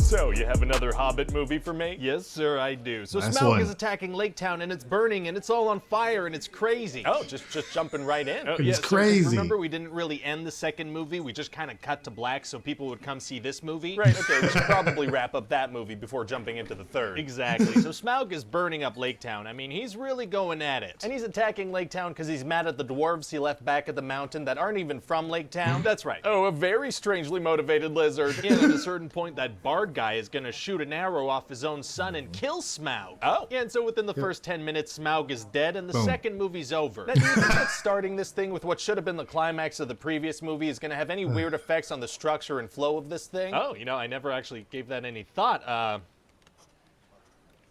So, you have another Hobbit movie for me? Yes, sir, I do. So Last Smaug one. is attacking Lake Town, and it's burning, and it's all on fire, and it's crazy. Oh, just jumping right in. It's Yeah, so crazy. remember, we didn't really end the second movie. We just kind of cut to black so people would come see this movie. Right, okay, we should probably wrap up that movie before jumping into the third. Exactly. So Smaug is burning up Lake Town. I mean, he's really going at it. And he's attacking Lake Town because he's mad at the dwarves he left back at the mountain that aren't even from Lake Town. That's right. Oh, a very strangely motivated lizard. And at a certain point, that bard guy is gonna shoot an arrow off his own son and kill Smaug. Oh. Yeah, and so within the first 10 minutes, Smaug is dead, and the Boom. second movie's over. Now, do you think that starting this thing with what should have been the climax of the previous movie is going to have any weird effects on the structure and flow of this thing? Oh, you know, I never actually gave that any thought.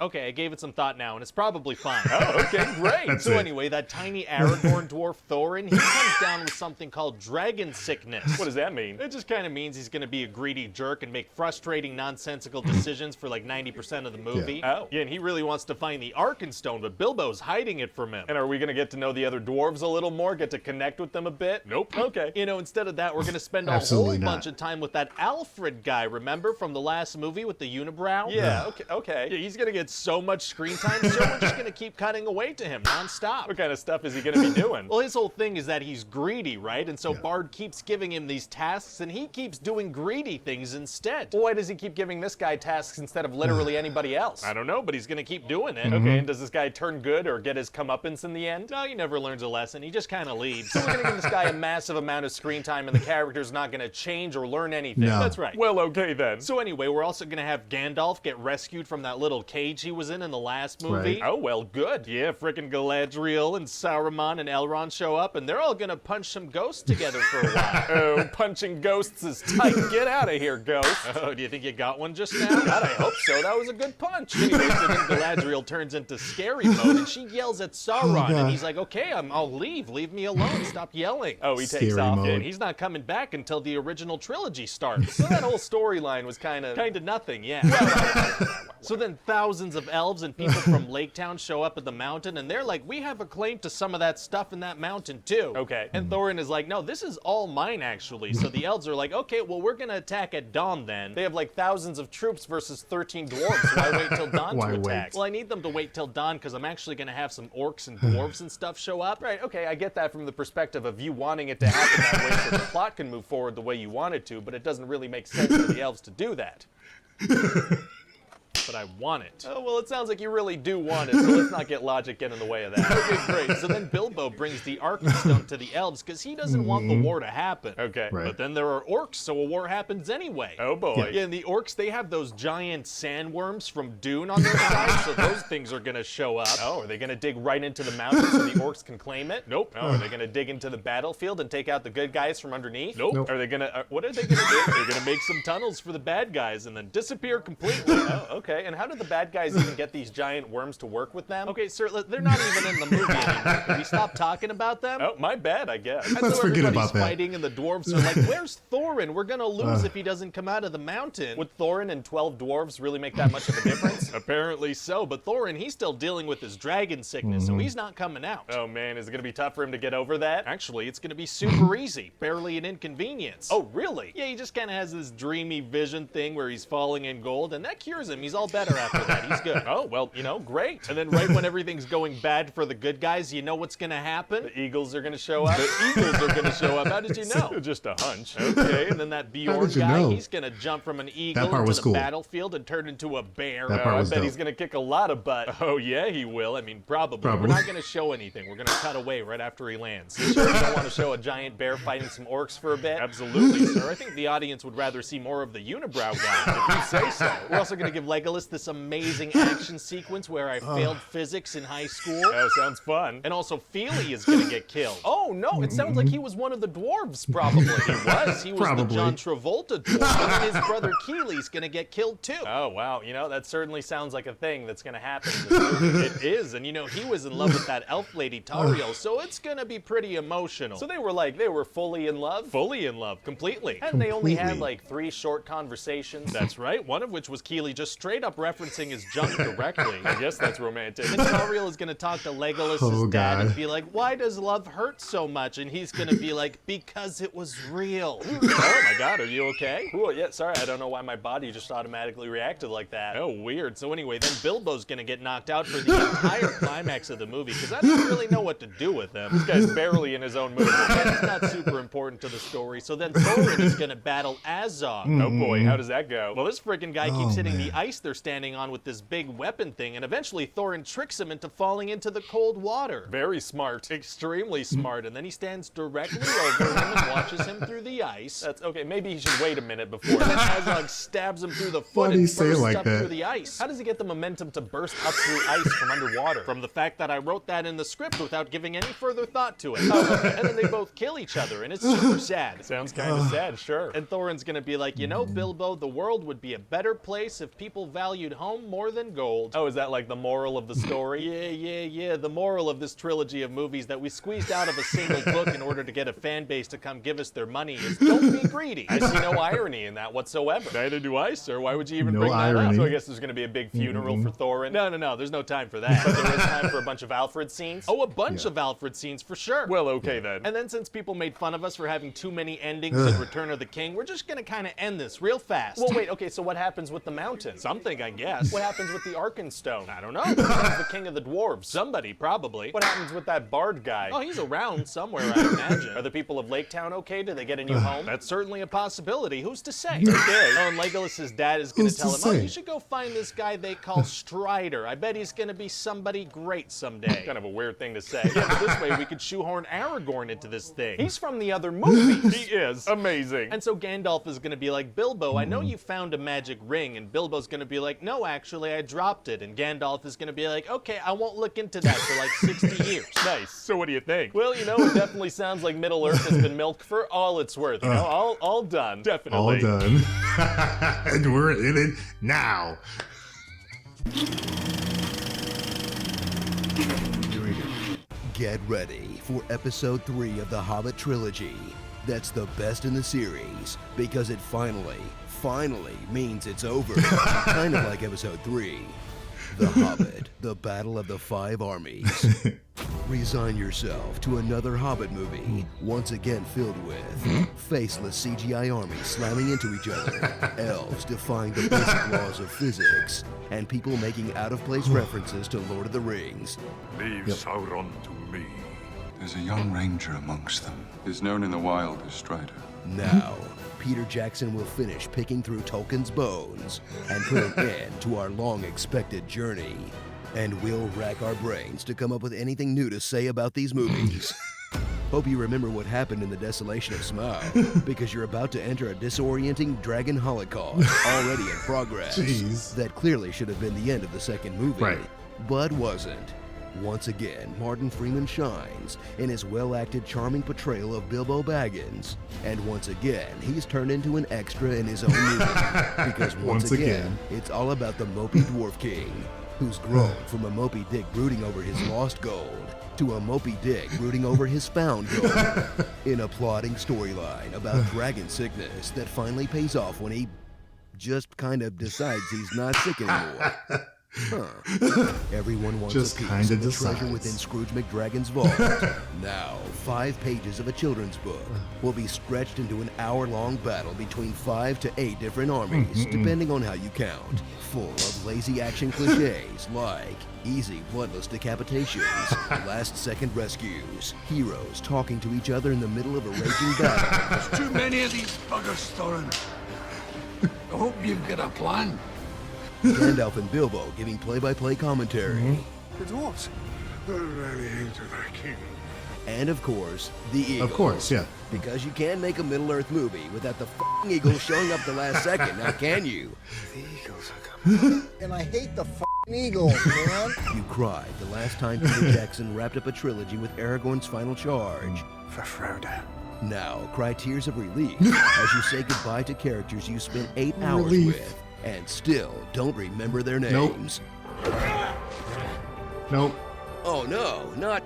Okay, I gave it some thought now, and it's probably fine. Oh, okay, great. That's So it. anyway, that tiny Aragorn dwarf Thorin, he comes down with something called dragon sickness. What does that mean? It just kind of means he's going to be a greedy jerk and make frustrating, nonsensical decisions for like 90% of the movie. Yeah. Oh. Yeah, and he really wants to find the Arkenstone, but Bilbo's hiding it from him. And are we going to get to know the other dwarves a little more, get to connect with them a bit? Nope. Okay. You know, instead of that, we're going to spend a whole Absolutely not. bunch of time with that Alfred guy, remember, from the last movie with the unibrow? Yeah, okay. Yeah, he's going to get so much screen time, so we're just going to keep cutting away to him nonstop. What kind of stuff is he going to be doing? Well, his whole thing is that he's greedy, right? And so Yeah. Bard keeps giving him these tasks, and he keeps doing greedy things instead. Well, why does he keep giving this guy tasks instead of literally anybody else? I don't know, but he's going to keep doing it. Okay, and does this guy turn good or get his comeuppance in the end? No, he never learns a lesson. He just kind of leaves. We're going to give this guy a massive amount of screen time and the character's not going to change or learn anything. No. That's right. Well, okay then. So anyway, we're also going to have Gandalf get rescued from that little cage he was in the last movie. Right. Oh, well, good. Yeah, frickin' Galadriel and Saruman and Elrond show up, and they're all gonna punch some ghosts together for a while. Oh, punching ghosts is tight. Get out of here, ghost. Oh, do you think you got one just now? God, I hope so. That was a good punch. Anyway, so then Galadriel turns into scary mode, and she yells at Sauron, and God. he's like, okay, I'll leave. Leave me alone. Stop yelling. Oh, he takes Scary off. mode. And he's not coming back until the original trilogy starts. So that whole storyline was kind of nothing, yeah. So then thousands of elves and people from Lake Town show up at the mountain, and they're like, we have a claim to some of that stuff in that mountain too. Okay. And Thorin is like, no, this is all mine actually. So the elves are like, okay, well, we're gonna attack at dawn then. They have like thousands of troops versus 13 dwarves. Why wait till dawn Why to wait? attack? Well, I need them to wait till dawn because I'm actually gonna have some orcs and dwarves and stuff show up. Right, okay, I get that from the perspective of you wanting it to happen that way so the plot can move forward the way you want it to, but it doesn't really make sense for the elves to do that. But I want it. Oh, well, it sounds like you really do want it, so let's not get logic get in the way of that. Okay, great. So then Bilbo brings the Arkenstone to the elves because he doesn't want the war to happen. Okay. Right. But then there are orcs, so a war happens anyway. Oh, boy. Yeah, and the orcs, they have those giant sandworms from Dune on their side, so those things are gonna show up. Oh, are they going to dig right into the mountain so the orcs can claim it? Nope. Oh, are they going to dig into the battlefield and take out the good guys from underneath? Nope. Nope. Are they going to, What are they gonna do? They're gonna make some tunnels for the bad guys and then disappear completely. oh, okay. And how did the bad guys even get these giant worms to work with them? Okay, sir, they're not even in the movie anymore. Can we stop talking about them? Oh, my bad, I guess. And Let's so forget everybody's about that. fighting, and the dwarves are like, where's Thorin? We're gonna lose if he doesn't come out of the mountain. Would Thorin and 12 dwarves really make that much of a difference? Apparently so, but Thorin, he's still dealing with his dragon sickness, so he's not coming out. Oh, man, is it going to be tough for him to get over that? Actually, it's gonna be super easy, barely an inconvenience. Oh, really? Yeah, he just kind of has this dreamy vision thing where he's falling in gold, and that cures him. He's all better after that. He's good. Oh, well, you know, great. And then right when everything's going bad for the good guys, you know what's gonna happen? The eagles are going to show up? The eagles are gonna show up. How did you know? Just a hunch. Okay, and then that Bjorn did you guy, know? he's gonna jump from an eagle part into was the cool. battlefield and turn into a bear. That part I was bet dope. he's going to kick a lot of butt. Oh yeah, he will. I mean, probably. Probably. We're not gonna show anything. We're gonna cut away right after he lands. You sure you don't want to show a giant bear fighting some orcs for a bit? Absolutely, sir. I think the audience would rather see more of the unibrow guy. If you say so. We're also gonna give Legolas this amazing action sequence where I failed physics in high school. Oh, sounds fun. And also, Feely is gonna get killed. Oh, no, it sounds like he was one of the dwarves, probably. He was the Probably. John Travolta dwarf, and then his brother Keely's gonna get killed too. Oh, wow. You know, that certainly sounds like a thing that's going to happen in this movie. It is, and you know, he was in love with that elf lady Tauriel, so it's gonna be pretty emotional. So they were fully in love? fully in love, completely. And they only had Completely. like 3 short conversations. That's right, one of which was Keely just straight up referencing his junk directly. I guess that's romantic. And Tauriel is gonna talk to Legolas's dad and be like, why does love hurt so much? And he's gonna be like, because it was real. Oh my god, are you okay? Ooh, yeah, sorry, I don't know why my body just automatically reacted like that. Oh, weird. So anyway, then Bilbo's gonna get knocked out for the entire climax of the movie, because I don't really know what to do with him. This guy's barely in his own movie. That's not super important to the story. So then Thorin is gonna battle Azog. Oh boy, how does that go? Well, this freaking guy keeps hitting the ice they're standing on with this big weapon thing, and eventually Thorin tricks him into falling into the cold water. Very smart. Extremely smart, and then he stands directly over him and watches him through the ice. That's okay, maybe he should wait a minute before. And then Azog stabs him through the foot Why do and you say it bursts like up that? through the ice. How does he get the momentum to burst up through ice from underwater? From the fact that I wrote that in the script without giving any further thought to it. And then they both kill each other, and it's super sad. Sounds kind of sad, sure. And Thorin's gonna be like, you know, Bilbo, the world would be a better place if people valued home more than gold. Oh, is that like the moral of the story? Yeah. The moral of this trilogy of movies that we squeezed out of a single book in order to get a fan base to come give us their money is don't be greedy. I see no irony in that whatsoever. Neither do I, sir. Why would you even No bring that irony. up? So I guess there's going to be a big funeral for Thorin. No, there's no time for that. But there is time for a bunch of Alfred scenes. Oh, a bunch of Alfred scenes for sure. Well, okay then. And then since people made fun of us for having too many endings in Return of the King, we're just gonna kind of end this real fast. Well, wait, okay, so what happens with the mountain? Something, I guess. What happens with the Arkenstone? I don't know. Who's the king of the dwarves? Somebody, probably. What happens with that bard guy? Oh, he's around somewhere, I imagine. Are the people of Lake Town okay? Do they get a new home? That's certainly a possibility. Who's to say? Okay. Oh, and Legolas's dad is gonna Who's to tell him, oh, say? you should go find this guy they call Strider. I bet he's gonna be somebody great someday. Kind of a weird thing to say. Yeah, but this way we could shoehorn Aragorn into this thing. He's from the other movies. He is. Amazing. And so Gandalf is gonna be like, Bilbo, I know you found a magic ring. And Bilbo's gonna be like, no, actually, I dropped it. And Gandalf is gonna be like, okay, I won't look into that for like 60 years. Nice. So what do you think? Well, you know, it definitely sounds like Middle Earth has been milked for all it's worth. You know, all done. Definitely. All done. And we're in it now. Here we go. Get ready for episode 3 of the Hobbit trilogy. That's the best in the series because it finally means it's over. Kind of like episode 3. The Hobbit, the Battle of the Five Armies. Resign yourself to another Hobbit movie, once again filled with faceless CGI armies slamming into each other, elves defying the basic laws of physics, and people making out-of-place references to Lord of the Rings. Leave Sauron to me. There's a young ranger amongst them. He's known in the wild as Strider. Now, Peter Jackson will finish picking through Tolkien's bones and put an end to our long-expected journey. And we'll rack our brains to come up with anything new to say about these movies. Hope you remember what happened in the Desolation of Smaug, because you're about to enter a disorienting dragon holocaust already in progress. Jeez. That clearly should have been the end of the second movie, Right. but wasn't. Once again, Martin Freeman shines in his well-acted, charming portrayal of Bilbo Baggins. And once again, he's turned into an extra in his own movie. Because once again, it's all about the mopey Dwarf King, who's grown from a mopey dick brooding over his lost gold to a mopey dick brooding over his found gold. In a plotting storyline about dragon sickness that finally pays off when he just kind of decides he's not sick anymore. Everyone wants Just a piece kinda of the treasure decides. within Scrooge McDragon's vault. Now, 5 pages of a children's book will be stretched into an hour-long battle between 5 to 8 different armies, depending on how you count. Full of lazy action cliches like easy, bloodless decapitations, last-second rescues, heroes talking to each other in the middle of a raging battle. There's too many of these buggers, Thorin. I hope you've got a plan. Gandalf and Bilbo giving play-by-play commentary. The dwarves. They're really into their king. And of course, the Eagles. Of course, yeah. Because you can't make a Middle-earth movie without the f***ing Eagles showing up the last second, now can you? The eagles are coming. And I hate the f***ing Eagles, man. You cried the last time Peter Jackson wrapped up a trilogy with Aragorn's final charge. For Frodo. Now cry tears of relief as you say goodbye to characters you spent 8 hours Relief. with and still don't remember their Nope. names. Nope. Oh no, not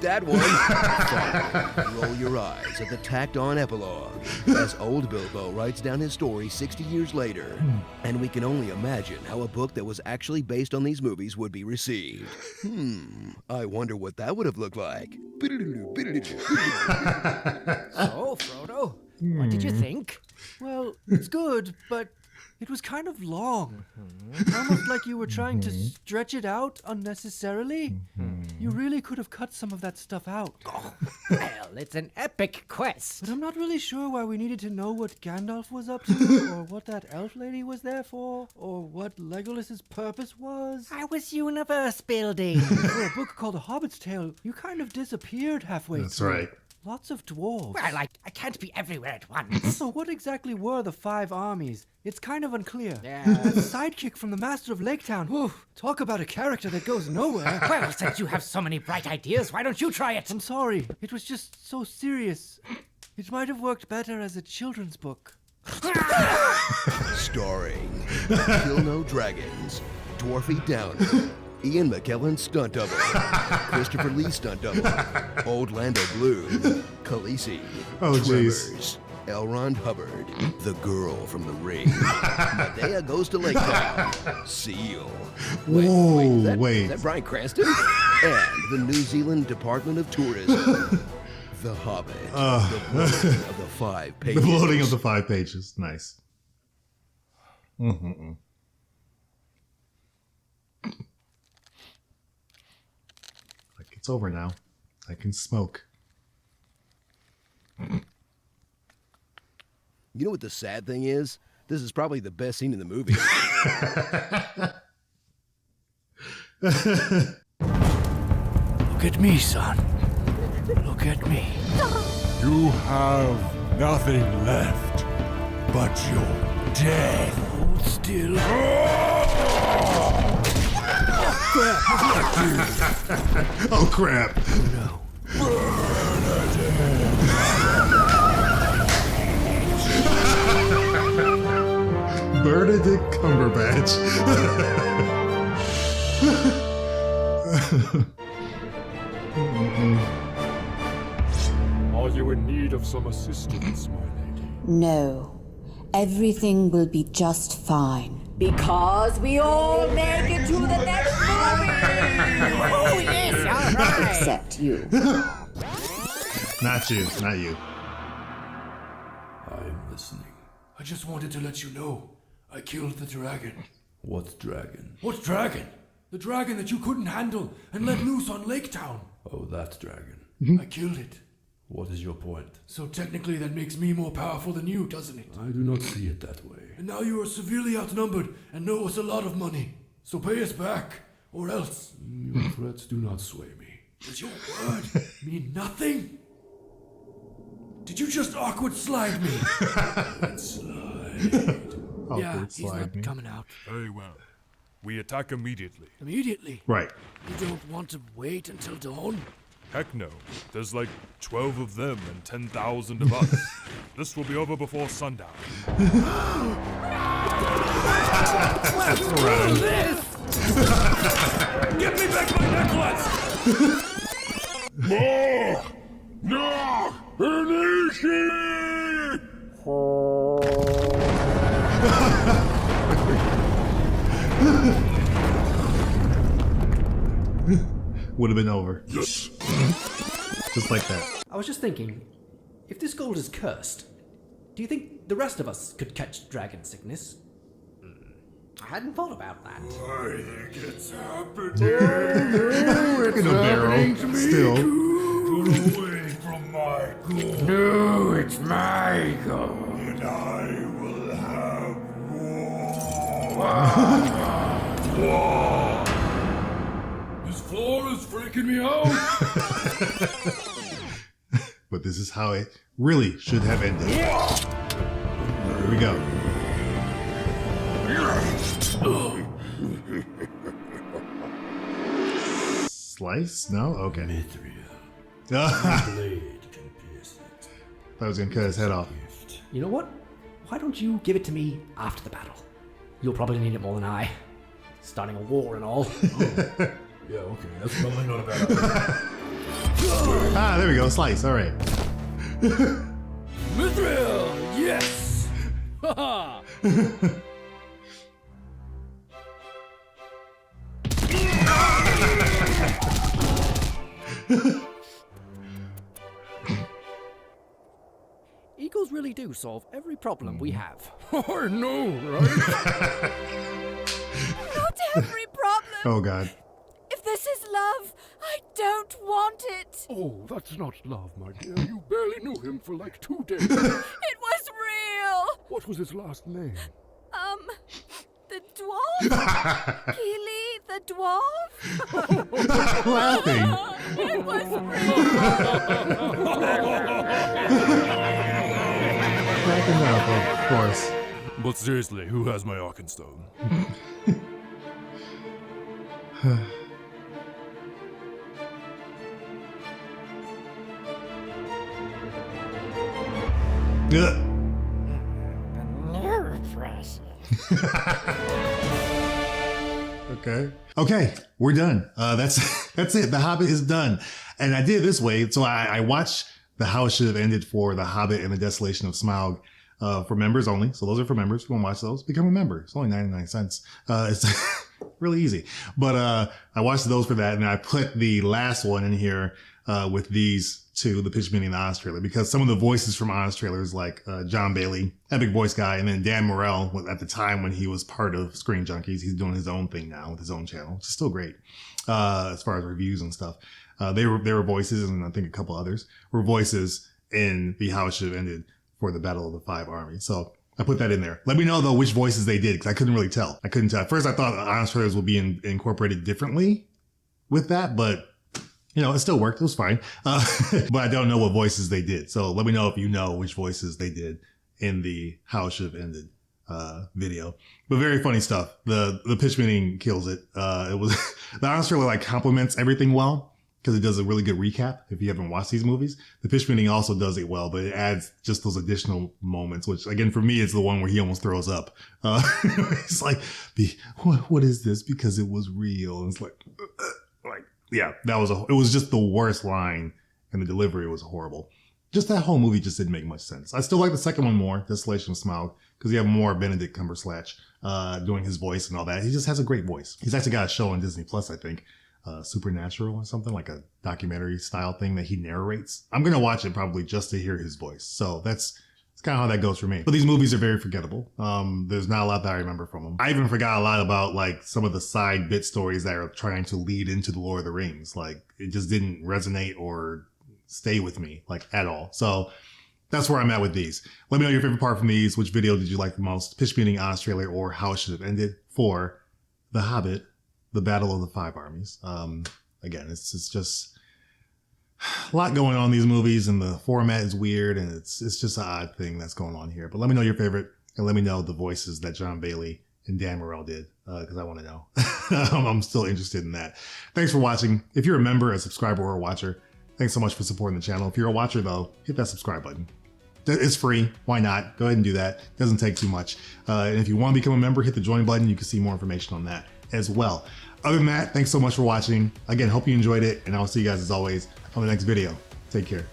that one. Fine. Roll your eyes at the tacked-on epilogue as old Bilbo writes down his story 60 years later, and we can only imagine how a book that was actually based on these movies would be received. I wonder what that would have looked like. So, Frodo, what did you think? Well, it's good, but it was kind of long. Almost like you were trying to stretch it out unnecessarily. You really could have cut some of that stuff out. Well, it's an epic quest. But I'm not really sure why we needed to know what Gandalf was up to, or what that elf lady was there for, or what Legolas's purpose was. I was universe building. For a book called A Hobbit's Tale, you kind of disappeared halfway That's through. right. Lots of dwarves. Well, I can't be everywhere at once. So what exactly were the 5 armies? It's kind of unclear. Yeah. That sidekick from the Master of Laketown. Whew, talk about a character that goes nowhere. Well, since you have so many bright ideas, why don't you try it? I'm sorry. It was just so serious. It might have worked better as a children's book. Starring Kill No Dragons, Dwarfy Downer, Ian McKellen stunt double, Christopher Lee stunt double, Old Lando Bloom, Khaleesi, Oh, jeez. Tremors, Elrond Hubbard, the girl from the ring, Medea goes to Lake Town, Seal. Whoa, Is that Bryan Cranston? And the New Zealand Department of Tourism. The Hobbit. The bloating of the 5 The pages. bloating of the 5 pages. Nice. Like, it's over now. I can smoke. You know what the sad thing is? This is probably the best scene in the movie. Look at me, son. Look at me. You have nothing left but your death. Hold still. Oh, crap. Benedict Cumberbatch. Are you in need of some assistance, my lady? No. Everything will be just fine. Because we all make it to the next movie! Oh, yes, all right. Except you. Not you. Not you. I'm listening. I just wanted to let you know. I killed the dragon. What dragon? What dragon? The dragon that you couldn't handle and let loose on Laketown. Oh, that dragon. I killed it. What is your point? So technically that makes me more powerful than you, doesn't it? I do not see it that way. And now you are severely outnumbered and know us a lot of money. So pay us back, or else. Your threats do not sway me. Does your word mean nothing? Did you just awkward slide me? Slide. Yeah, he's slide not me. coming out. Very well. We attack immediately. Immediately. Right. You don't want to wait until dawn? Heck no. There's like 12 of them and 10,000 of us. This will be over before sundown. Get me back my necklace! No! Would have been over. Yes. Just like that. I was just thinking, if this gold is cursed, do you think the rest of us could catch dragon sickness? I hadn't thought about that. I think it's happening. In a barrel. Still. Get away from my gold. No, it's my goal. And I will have war. This floor is freaking me out. But this is how it really should have ended. Here we go. Slice? No? Okay. Blade can pierce it. I was gonna cut his head off. You know what? Why don't you give it to me after the battle? You'll probably need it more than I. Starting a war and all. Yeah, okay, that's probably not a bad idea. Ah, there we go. Slice. All right. Mithril, yes! Haha! Eagles really do solve every problem we have. I know, right? Not every problem. Oh, God. If this is love, I don't want it. Oh, that's not love, my dear. You barely knew him for like 2 days. It was real. What was his last name? The dwarf? Keely the dwarf? Laughing. It was real. Cracking up, of course. But seriously, who has my Arkenstone? Okay, we're done. That's it. The Hobbit is done, and I did it this way. So I watched the How It Should Have Ended for The Hobbit and the Desolation of Smaug for members only. So those are for members. If you want to watch those, become a member. It's only 99 cents. It's really easy. But I watched those for that, and I put the last one in here with these two, the pitch meeting and the Honest Trailer, because some of the voices from Honest Trailers, like John Bailey, epic voice guy, and then Dan Morell, at the time when he was part of Screen Junkies, he's doing his own thing now with his own channel, which is still great as far as reviews and stuff. They were voices, and I think a couple others were voices in the How It Should Have Ended for the Battle of the Five Armies. So I put that in there. Let me know, though, which voices they did, because I couldn't really tell. At first, I thought Honest Trailers would be incorporated differently with that, but you know, it still worked. It was fine. But I don't know what voices they did. So let me know if you know which voices they did in the How It Should Have Ended video. But very funny stuff. The pitch meeting kills it. It was the Honest Trailer like complements everything well, because it does a really good recap if you haven't watched these movies. The pitch meeting also does it well, but it adds just those additional moments, which again, for me, is the one where he almost throws up. It's like, what is this? Because it was real. And it's like, yeah, it was just the worst line, and the delivery was horrible. Just that whole movie just didn't make much sense. I still like the second one more, Desolation of Smaug, because you have more Benedict Cumberbatch doing his voice and all that. He just has a great voice. He's actually got a show on Disney Plus, I think, Supernatural or something, like a documentary style thing that he narrates. I'm going to watch it probably just to hear his voice. So that's kind of how that goes for me. But these movies are very forgettable. There's not a lot that I remember from them. I even forgot a lot about like some of the side bit stories that are trying to lead into the Lord of the Rings. Like it just didn't resonate or stay with me like at all. So that's where I'm at with these. Let me know your favorite part from these. Which video did you like the most? Pitch meeting, Honest Trailer, or How It Should Have Ended for The Hobbit, The Battle of the Five Armies. Again, it's just a lot going on in these movies, and the format is weird, and it's just an odd thing that's going on here. But let me know your favorite, and let me know the voices that John Bailey and Dan Morell did, because I want to know. I'm still interested in that. Thanks for watching. If you're a member, a subscriber, or a watcher, thanks so much for supporting the channel. If you're a watcher, though, hit that subscribe button. It's free. Why not? Go ahead and do that. It doesn't take too much. And if you want to become a member, hit the join button. You can see more information on that as well. Other than that, thanks so much for watching. Again, hope you enjoyed it, and I'll see you guys as always on the next video. Take care.